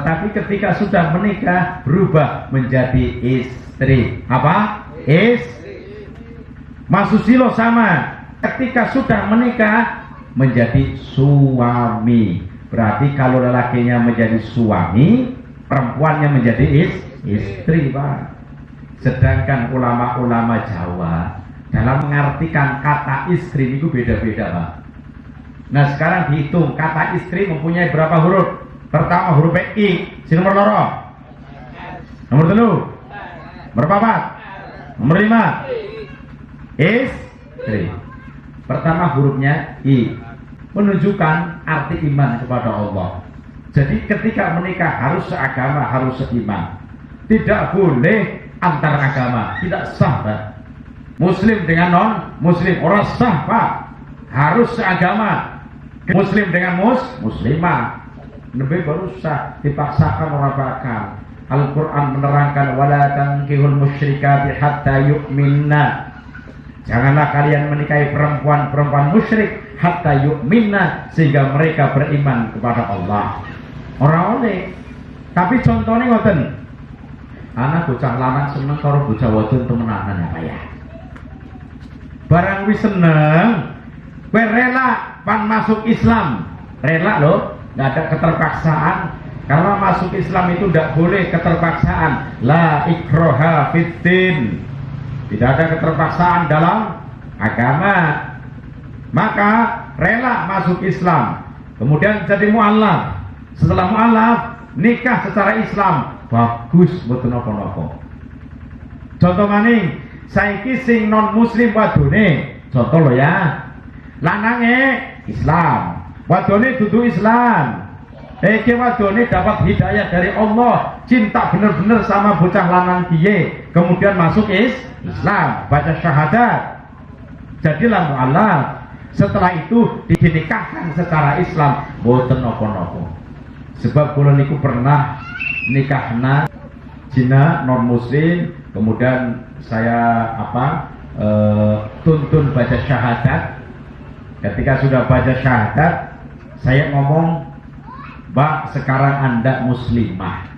Tetapi ketika sudah menikah berubah menjadi istri. Apa? Mas Susilo sama. Ketika sudah menikah menjadi suami. Berarti kalau lelakinya menjadi suami, perempuannya menjadi istri, Pak. Sedangkan ulama-ulama Jawa dalam mengartikan kata istri itu beda-beda, Pak. Nah sekarang dihitung kata istri mempunyai berapa huruf? Pertama huruf I, si nomor loro, nomor 3, nomor 4, nomor 5, istri. Pertama hurufnya I, menunjukkan arti iman kepada Allah. Jadi ketika menikah harus seagama, harus seiman. Tidak boleh antar agama, tidak sah, Pak. Muslim dengan non muslim orang sah, Pak. Harus seagama. Muslim dengan muslimah. Lebih baru sah, dipaksakan orang bakal. Al-Quran menerangkan wala tankihul musyrikati hatta yu'minna. Janganlah kalian menikahi perempuan musyrik hatta yu'minna, sehingga mereka beriman kepada Allah. Orang oleh. Tapi contohnya ngoten. Anak bocah lanang seneng karo bocah wadon temenanan ya, Pak ya. Barang wis seneng, kowe rela pan masuk Islam. Rela loh. Nggak ada keterpaksaan. Karena masuk Islam itu tidak boleh keterpaksaan. La ikroha fiddin. Tidak ada keterpaksaan dalam agama. Maka rela masuk Islam. Kemudian jadi mu'allaf. Setelah mu'allaf nikah secara Islam. Bagus betul nopo-nopo. Contoh maning, saiki sing non muslim wadone. Contoh lo ya. Lanange Islam. Wadone dudu Islam. Wadone dapat hidayah dari Allah, cinta benar-benar sama bocah lanang kiye, kemudian masuk Islam, baca syahadat, jadilah mu'allaf. Setelah itu dinikahkan secara Islam, boten nopo-nopo. Sebab kula niku pernah nikahna Cina non muslim, kemudian saya tuntun baca syahadat. Ketika sudah baca syahadat, saya ngomong, Mbak, sekarang Anda muslimah.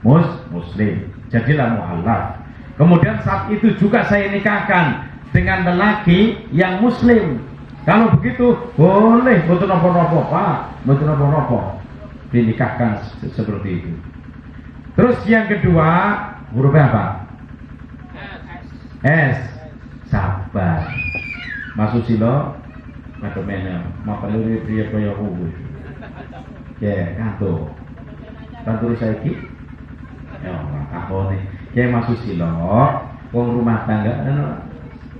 Muslim. Jadilah mu'allaf. Kemudian saat itu juga saya nikahkan dengan lelaki yang muslim. Kalau begitu, boleh, betul nopo-nopo, Pak. Betul nopo-nopo. Dinikahkan seperti itu. Terus yang kedua, hurufnya apa? S. Sabar. Mas Susilo, kata mana? Maka lu dia kaya aku. Ya, kanto. Kantor saya ki. Ya, aku nih. Ya Mas Susilo, wong rumah tangga,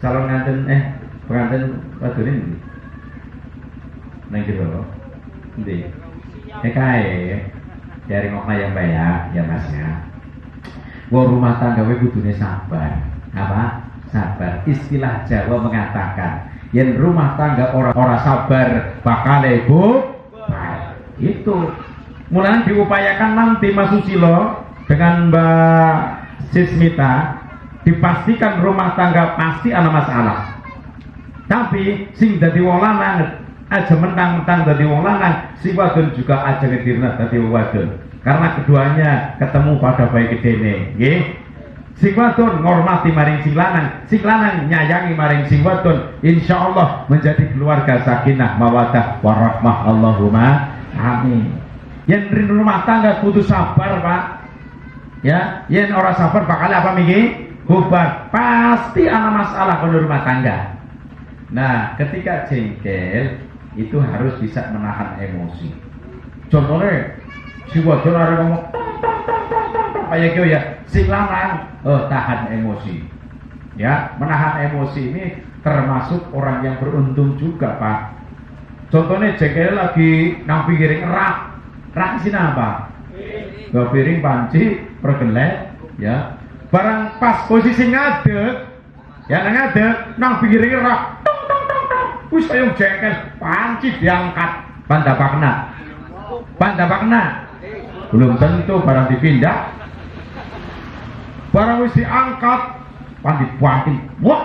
calon nganten pengantin wadon ini. Nang jero. Ndi? Kae. Dari ngokna yang banyak, ya Mas ya. Wong rumah tangga we kudune sabar. Apa? Sabar. Istilah Jawa mengatakan, yen rumah tangga ora sabar bakal itu. Mulai diupayakan nanti Mas Susilo dengan Mbak Sismita, dipastikan rumah tangga pasti ada masalah. Tapi sing dadi wong lanang aja mentang-mentang dadi wong lanang, si wadon juga aja ngedirna dadi wadon. Karena keduanya ketemu pada baik gedene, nggih. Si wadon ngormati maring si lanang nyayangi maring si wadon, insyaallah menjadi keluarga sakinah mawaddah warahmah. Allahumma amin. Yang di rumah tangga kudu sabar, Pak. Ya, yang orang sabar bakal apa miki? Bubar. Pasti ada masalah pada rumah tangga. Nah, ketika jengkel itu harus bisa menahan emosi. Contohnya, si wadon ada ngomong kayak gitu ya, si lanang tahan emosi. Ya, menahan emosi ini termasuk orang yang beruntung juga, Pak. Contohnya jengkel lagi nang piring rak sini apa? Dua piring panci pergelet, ya. Barang pas posisi ngadeg, ya ngadeg, nang piring rak. Wis kaya jengkel, panci diangkat, pandapakna. Belum tentu barang dipindah. Barang wis diangkat, panti. Wah,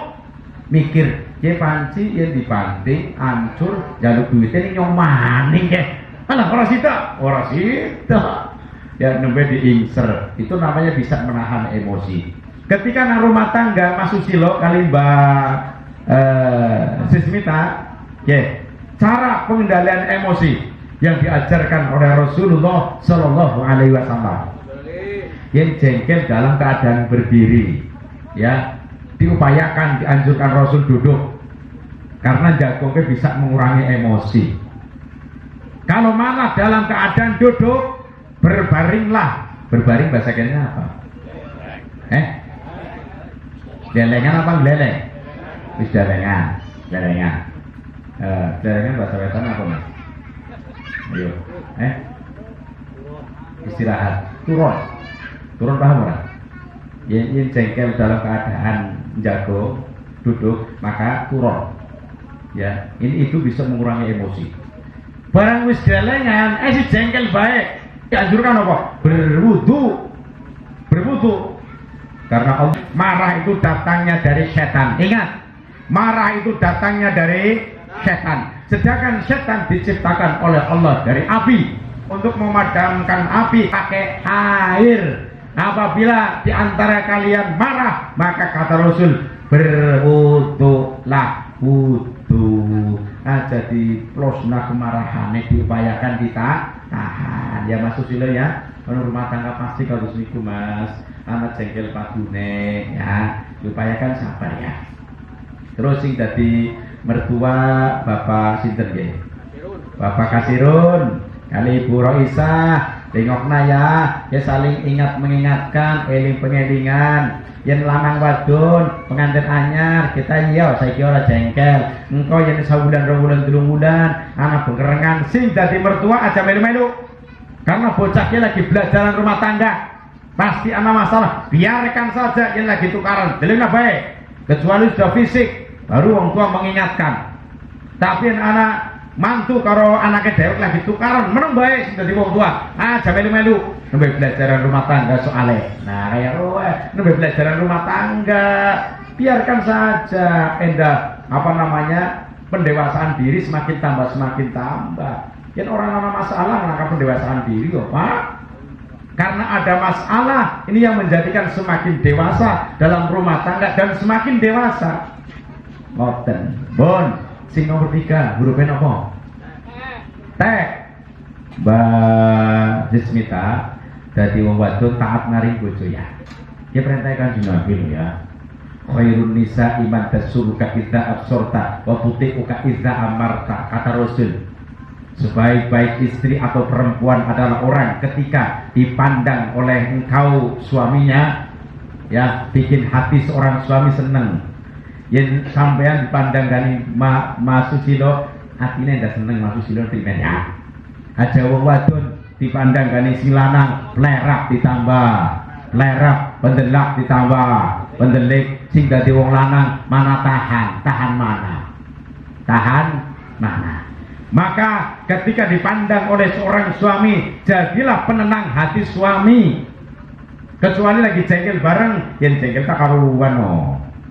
mikir, ya panci yang dibanting, hancur, jaluk duitnya ini nyong maning ke. Alah, ora sida. ya nembe diingser, itu namanya bisa menahan emosi. Ketika nang rumah tangga Mas Susilo kali Mbak Sismita, ya, cara pengendalian emosi yang diajarkan oleh Rasulullah Shallallahu Alaihi Wasallam. Yang jengkel dalam keadaan berdiri, ya, diupayakan, dianjurkan Rasul duduk, karena jagongnya bisa mengurangi emosi. Kalau malah dalam keadaan duduk, berbaringlah. Berbaring bahasa kayaknya apa? Delengan apa geleleng? Wis delengan, delengan. Delengan bahasa wetan apa mas? Ayo, istirahat, turun paham orang? Yang jengkel dalam keadaan jago, duduk, maka turun. Ya, itu bisa mengurangi emosi. Barang wis delengan, si jengkel baik. Dianjurkan apa? Berwudu. Karena Allah, marah itu datangnya dari setan. Ingat, marah itu datangnya dari setan. Sedangkan setan diciptakan oleh Allah dari api. Untuk memadamkan api pakai air. Apabila diantara kalian marah, maka kata Rasul, berwudulah. Wudu aja di plosna kemarahannya diupayakan kita tahan ya Mas Susilo ya. Kalau rumah tangga pasti kalau seniku Mas, anak jengkel padune ya, diupayakan sabar ya. Terus sing dadi mertua Bapak sinten nggih? Bapak Kasirun kali Ibu Roisah, tengokna ya saling ingat mengingatkan, eling pengelingan. Yen lanang wadon pengantin anyar kita iya saiki ora jengkel. Engko yen sabulan 2 bulan 3 bulan anak bengkerengan sing dadi mertua aja melu-melu. Karena bocahnya lagi belajar rumah tangga, pasti ana masalah. Biarkan saja yen lagi tukaran, delengna baik. Kecuali sudah fisik, baru orang tua mengingatkan. Tapi yen anak mantu karo anaknya dewek lagi tukaran, meneng baik sing dadi wong tua. Aja melu-melu. Nembe pelajaran rumah tangga soalnya. Nah kayak nembe pelajaran rumah tangga, biarkan saja. Apa namanya, pendewasaan diri semakin tambah. Yang orang ada masalah menangkap pendewasaan diri kok Pak. Karena ada masalah ini yang menjadikan semakin dewasa dalam rumah tangga dan semakin dewasa. Ngoten. Bon, sing nomor 3 hurufnya apa? Teh. Mbak Jismita dadi wong wadon taat maring bojo ya. Dia perintah Kanjeng Nabi ya. Khairun nisa iman tasuruka idza absorta wa tuti'uka idza amarta, kata Rasul. Sebaik-baik istri atau perempuan adalah orang ketika dipandang oleh engkau suaminya, ya, bikin hati seorang suami seneng. Yang sampean dipandang dari Mas Susilo, hatinya ndak seneng Mas Susilo ya. Aja wong wadon dipandang gani sing lanang plerak ditambah plerak, pendelak ditambah pendelik, sing dadi wong lanang mana tahan mana. Maka ketika dipandang oleh seorang suami, jadilah penenang hati suami. Kecuali lagi jengkel bareng, yang jengkel tak karuan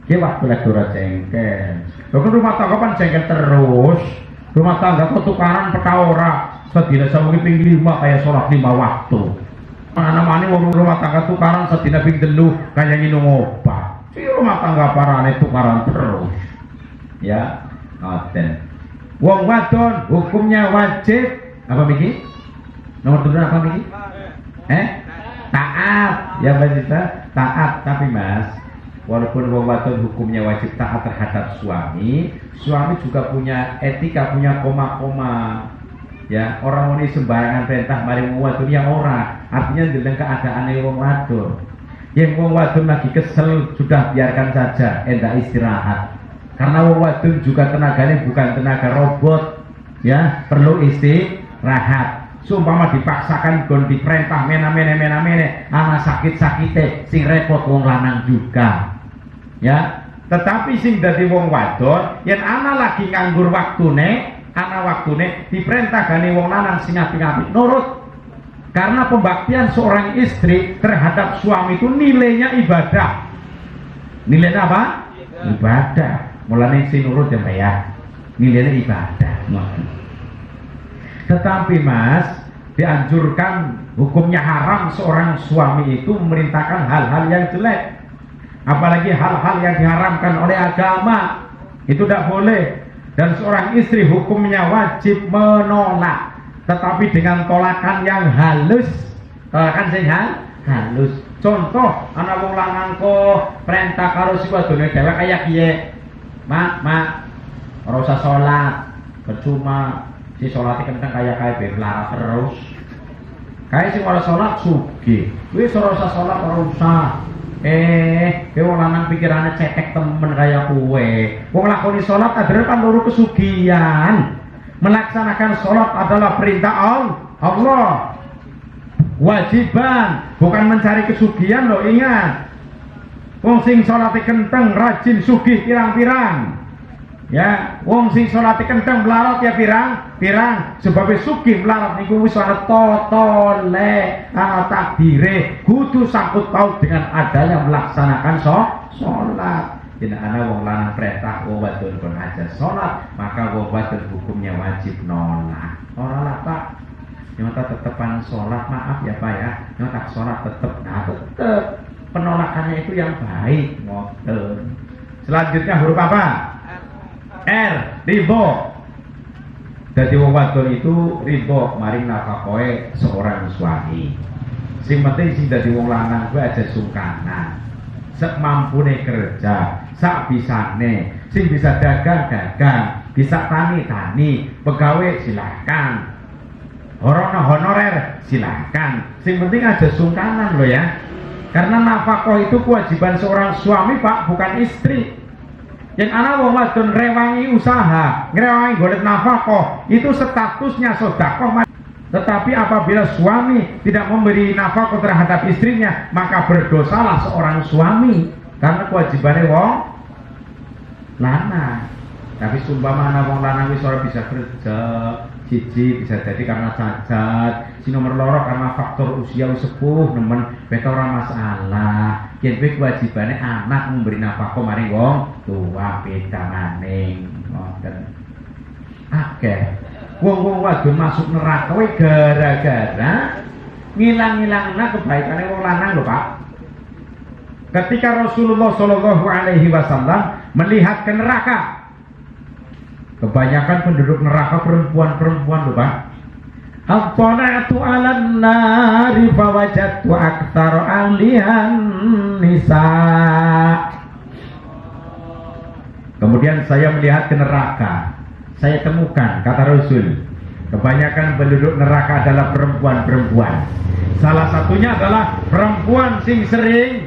dia waktu lagi ora jengkel. Kalau rumah tangga kan jengkel terus, rumah tangga kok tukaran perkara. Sedina sawengi ping 5 kayak sholat 5 waktu. Mana-mana wong rumah tangga tukaran sedina ping 3 kayak nginum obat. Si rumah tangga parane tukaran terus. Ya, ngoten. Wong wadon hukumnya wajib apa miki? Nomor 2 apa miki? Taat. Ya Mbak taat, tapi Mas, walaupun wong wadon hukumnya wajib taat terhadap suami juga punya etika, punya koma-koma. Ya, orang ini sembarangan perintah mari wong wadon yang ora. Artinya dalam keadaan wong wadon. Yang wong wadon lagi kesel sudah biarkan saja, endah istirahat. Karena wong wadon juga tenaganya bukan tenaga robot. Ya, perlu istirahat. Sumpama dipaksakan gon diperintah mena ana sakit-sakite sing repot wong lanang juga. Ya, tetapi sing dadi wong wadon yen ana lagi nganggur waktune, diperintah gani wong lanang sing apik-apik nurut. Karena pembaktian seorang istri terhadap suami itu nilainya ibadah. Nilainya apa? Ibadah. Mulane sing nurut ya Pak ya. Nilainya ibadah. Tetapi Mas, dianjurkan, hukumnya haram seorang suami itu memerintahkan hal-hal yang jelek, apalagi hal-hal yang diharamkan oleh agama, itu tidak boleh. Dan seorang istri hukumnya wajib menolak, tetapi dengan tolakan yang halus, tolakan sing halus. Contoh, anak wong lanang kok perintah karo si wadone dhewek kaya piye? Mak, ora usah salat, percuma. Si salat kenceng kaya berlarat terus. Kae sing ora salat sugih. Wis ora usah salat, ora usah. Wong lanang pikirane cetek temen kaya kowe. Wong lakoni salat adalah kan loro kesugihan. Melaksanakan salat adalah perintah Allah. Wajiban, bukan mencari kesugihan loh, ingat. Wong sing salate kenteng rajin sugih pirang-pirang. Ya, wong sing salate kenteng melarat ya pirang-pirang. Sebab sugih melarat niku wis ana totole, ana takdire, kudu sangkut paut dengan adanya melaksanakan salat. Dina ana wong lanang perintah wong wadon kon aja salat, maka wong wadon hukumnya wajib nolak. Ora lah Pak, nyata tetepan sholat, maaf ya Pak ya, nyata sholat tetep, tetep penolakannya itu yang baik, ngoten. Selanjutnya huruf apa? R, ribo. Jadi wong wadon itu ribo maring nafkahe seorang suami. Sing penting sing dadi wong lanang kuwi aja sungkanan. Sak mampune kerja, sak bisane, sing bisa dagang, bisa tani, pegawai silakan. Honorer silakan. Sing penting aja sungkanan loh ya. Karena nafkah itu kewajiban seorang suami Pak, bukan istri. Yang anak wong wadon rewangi usaha, ngrewangi golek nafkah, itu statusnya sedekah. Tetapi apabila suami tidak memberi nafkah terhadap istrinya, maka berdosalah seorang suami karena kewajibannya wong lanang. Tapi sumpama anak wong lanang wis ora bisa kerja, siji bisa jadi karena cacat, si nomor loro karena faktor usia sepuh nemen beta ora masalah. Yen kuwi kewajibane anak memberi nafkah maring wong tua beda maning. Ngoten. Akeh wong-wong wadon masuk neraka kuwi gara-gara ngilang-ilangna kebaikane wong lanang lho Pak. Ketika Rasulullah Shallallahu Alaihi Wasallam melihat ke neraka, kebanyakan penduduk neraka perempuan-perempuan lho Pak. Attona'tu 'alan nari fawajadtu aktsara ahlihan nisa. Kemudian saya melihat ke neraka. Saya temukan, kata Rasul, kebanyakan penduduk neraka adalah perempuan-perempuan. Salah satunya adalah perempuan sing sering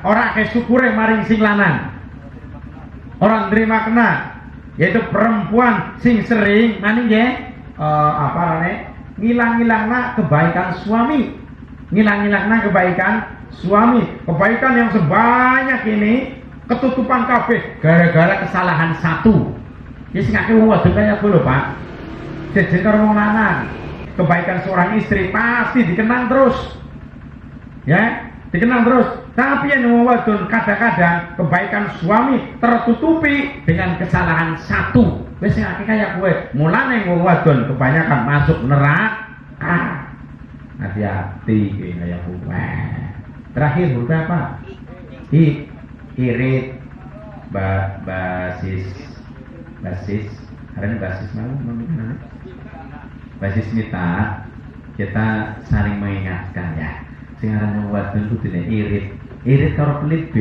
orang kesyukure maring sing lanang. Orang terima kena, yaitu perempuan sing sering maning ngilang-ngilangna kebaikan suami, kebaikan yang sebanyak ini ketutupan kabeh gara-gara kesalahan satu. Ya sing akeh wong wadon kaya kuwi lho Pak. Jejen karo wong lanang, kebaikan seorang istri pasti dikenang terus. Ya, dikenang terus. Tapi yang wong wadon kadang-kadang kebaikan suami tertutupi dengan kesalahan satu. Wis sing akeh kaya kowe. Mulane wong wadon kebanyakan masuk neraka. Hati-hati kaya kowe. Terakhir huruf apa? Irit, basis, mana? Basis mita. Kita saling mengingatkan ya. Sing aran wong wadon kudu irit. Irit karo pelit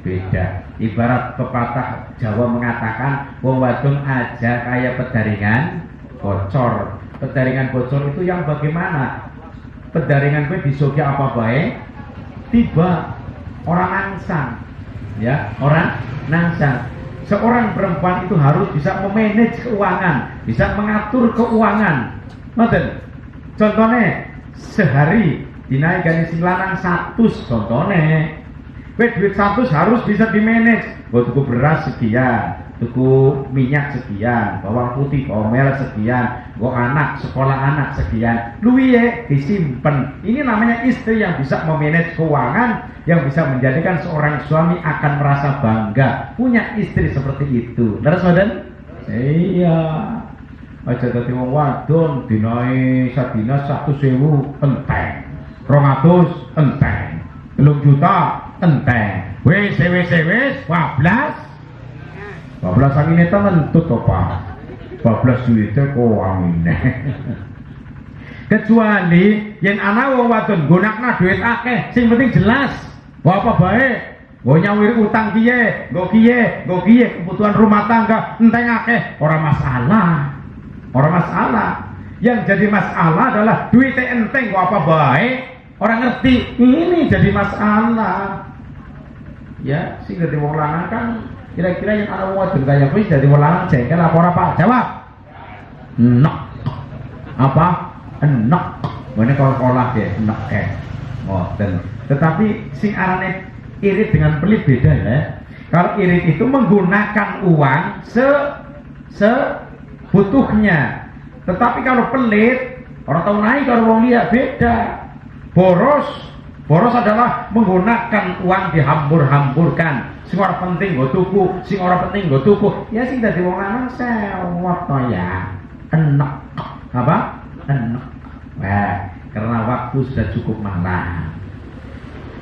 beda. Ibarat pepatah Jawa mengatakan wong wadon aja kayak pedaringan bocor. Pedaringan bocor itu yang bagaimana? Pedaringan gue disogi apa baik? Tiba orang nangsang. Ya, orang nangsang. Seorang perempuan itu harus bisa memanage keuangan, bisa mengatur keuangan. Ngoten. Contohnya sehari dinaikkan sing lanang 100 contohnya. Duit 100 harus bisa dimanage. Tuku beras sekian, tuku minyak sekian, bawang putih, bawang merah sekian, anak sekolah anak sekian. Luwihe disimpen. Ini namanya istri yang bisa memanage keuangan, yang bisa menjadikan seorang suami akan merasa bangga punya istri seperti itu. Terus Soden? Iya. aja dadi wong wadon dinae sadina 100.000 enteng 200 enteng 3 juta enteng wis 12 angine tentu to Pak 12 duite kok angine kecuali yang ana wong wadon gunakna duit akeh sing penting jelas apa bae nggo nyawir utang kiye nggo kiye kebutuhan rumah tangga enteng akeh ora masalah yang jadi masalah adalah duitnya enteng kok apa baik orang ngerti ini jadi masalah ya sih jadi wong lanang kan kira-kira yang ada wong kaya kuwi jadi wong lanang jengkel apa ora Pak jawab enak apa enak ngene kalau ya enak ngoten tetapi sing arane irit dengan pelit beda ya kalau irit itu menggunakan uang butuhnya tetapi kalau pelit orang tahu naik kalau orang lihat beda boros adalah menggunakan uang dihambur-hamburkan sing ora penting nggo tuku sing ora penting nggo tuku ya sing dadi wong lanang sewot to ya enak apa enak karena waktu sudah cukup malam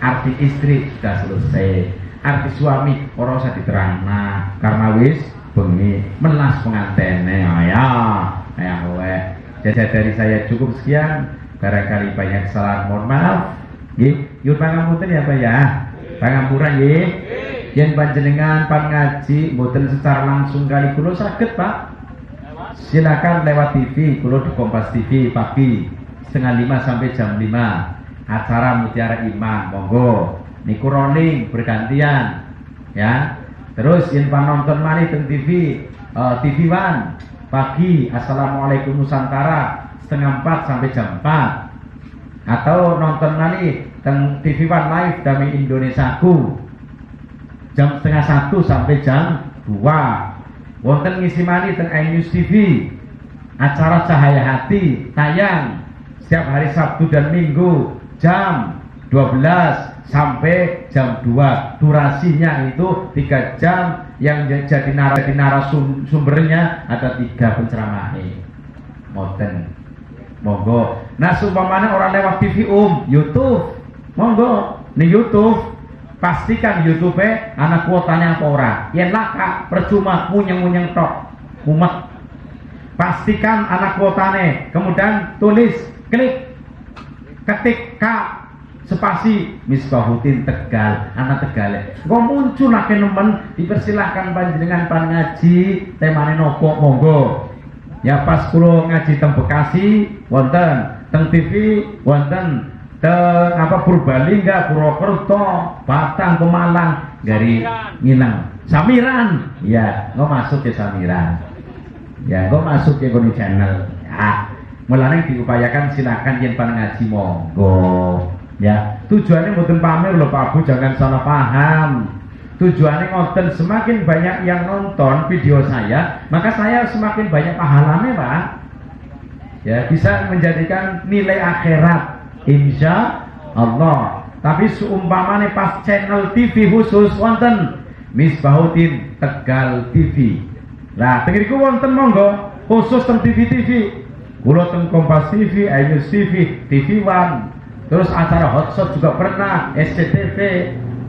arti istri sudah selesai arti suami ora usah diterangna karena wis bengi melas pengantene ya weh jadi dari saya cukup sekian barangkali banyak kesalahan mohon maaf nggih yun pangapunten ya Pak ya pangampura nggih yen panjenengan pan ngaji mboten secara langsung kali kula saged Pak silakan lewat TV kula di Kompas TV pagi 4:30 sampai jam 5 acara Mutiara Iman monggo niku rolling bergantian ya. Terus yang nonton mani teng TV TV One pagi Assalamualaikum Nusantara 3:30 sampai jam 4 atau nonton mani teng TV One Live Damai Indonesiaku jam 1:30 sampai jam 2 wonten ngisi mani teng iNews TV acara Cahaya Hati tayang setiap hari Sabtu dan Minggu jam 12 sampai jam 2 durasinya itu 3 jam yang jadi narasumbernya ada 3 penceramah moten monggo nah sumpamanya orang lewat TV YouTube monggo nih YouTube pastikan YouTube anak kuotanya apa ora yen laka percuma munyeng tok mumet pastikan anak kuotane kemudian tulis klik ketik K spasi Misbahuddin Tegal anak Tegal kok muncul lagi nemen dipersilahkan panjenengan pan ngaji temane nopo monggo ya pas kula ngaji teng Bekasi wonten teng TV wonten teng apa Purbalingga Purwokerto Batang Pemalang Gari Ngilang Samiran ya nggak masuk ke Samiran ya nggak masuk ke Goni Channel ya mulane diupayakan silakan yen pan ngaji monggo ya tujuannya mboten pamer lho Pak Bu jangan salah paham tujuannya ngoten semakin banyak yang nonton video saya maka saya semakin banyak pahalanya Pak ya bisa menjadikan nilai akhirat insya Allah tapi seumpamanya pas channel TV khusus wonten Misbahuddin Tegal TV nah tengiriku wonten monggo khusus teng TV kula teng Kompas TV, iNews TV, TV One terus acara hotshot juga pernah SCTV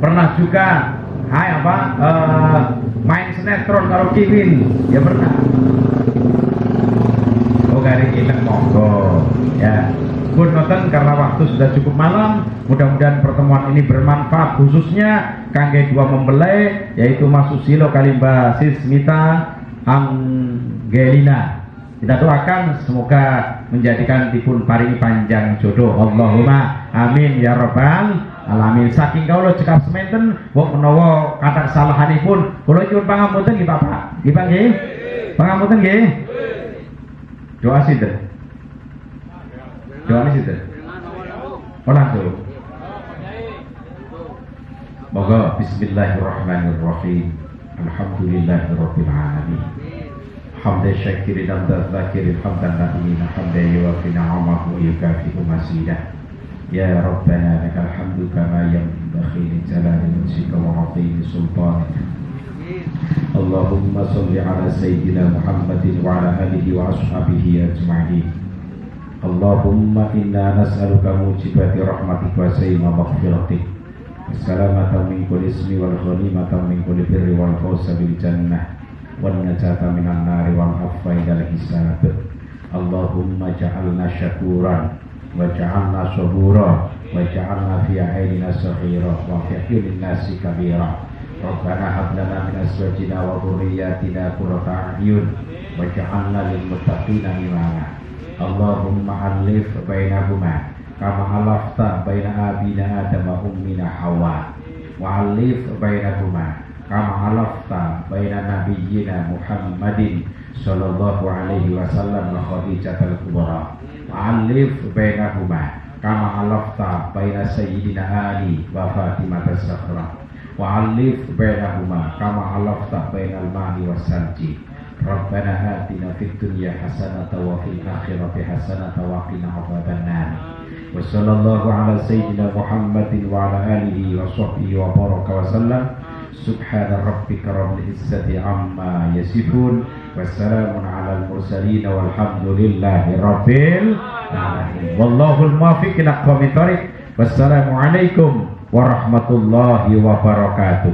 pernah juga main sinetron karo Kiwin ya pernah Gari Ngilang monggo ya pun nonton karena waktu sudah cukup malam mudah-mudahan pertemuan ini bermanfaat khususnya kangge 2 mempelai yaitu Mas Susilo Kalimba Sismita Anggelina kita doakan semoga menjadikan dipun paringi panjang jodoh Allahumma amin ya rabbal alamin saking kawula cekap semanten wong menawa kathah kesalahanipun kula nyuwun pangapunten nggih Bapak nggih Pak nggih pangapunten nggih doa sinten langsung monggo bismillahirrahmanirrahim alhamdulillahirabbil alamin hamdan syakirin hamdan zakirin hamdan nabiyyin hamdan yuwafi ni'amahu wa yukafi'u mazidah ya rabbana lakal hamdu kama yanbaghi li jalali wajhika wa 'azimi sultanika Allahumma sholli ala sayyidina Muhammadin wa ala alihi wa ashabihi ajma'in. Allahumma inna nas'aluka mujibati rahmatika wa sayma maghfiratik, assalamata min kulli ismi wal ghanimata min kulli birri wal fawza bil jannah wan najata minan nari wal afwa indal hisab. Allahumma ja'alna syakuran wa ja'alna sabura wa ja'alna fi a'yunina saghira wa fi a'yunin nasi kabira. Rabbana hab lana min azwajina wa dhurriyyatina qurrata a'yun waj'alna lil muttaqina imama. Allahumma alif bainahuma kama alafta baina abina Adam wa ummina Hawa, wa alif bainahuma kama alafta baina nabiyyina Muhammadin sallallahu alaihi wasallam wa Khadijatul Kubra, wa alif bainahuma kama alafta baina sayyidina Ali wa Fatimah as-Zahra, wa alif bainahuma kama alafta bainal ma'i was-salji. Rabbana atina fid dunya hasanatan wa fil akhirati hasanatan wa qina adzabannar. Wa sallallahu ala sayyidina Muhammadin wa ala alihi wa sahbihi wa baraka wa sallam. Subhana rabbika rabbil izzati amma yasifun wa salamun alal mursalin walhamdulillahi rabbil alamin. Wallahul muwaffiq ila aqwamit thoriq. Wassalamu alaikum warahmatullahi wabarakatuh.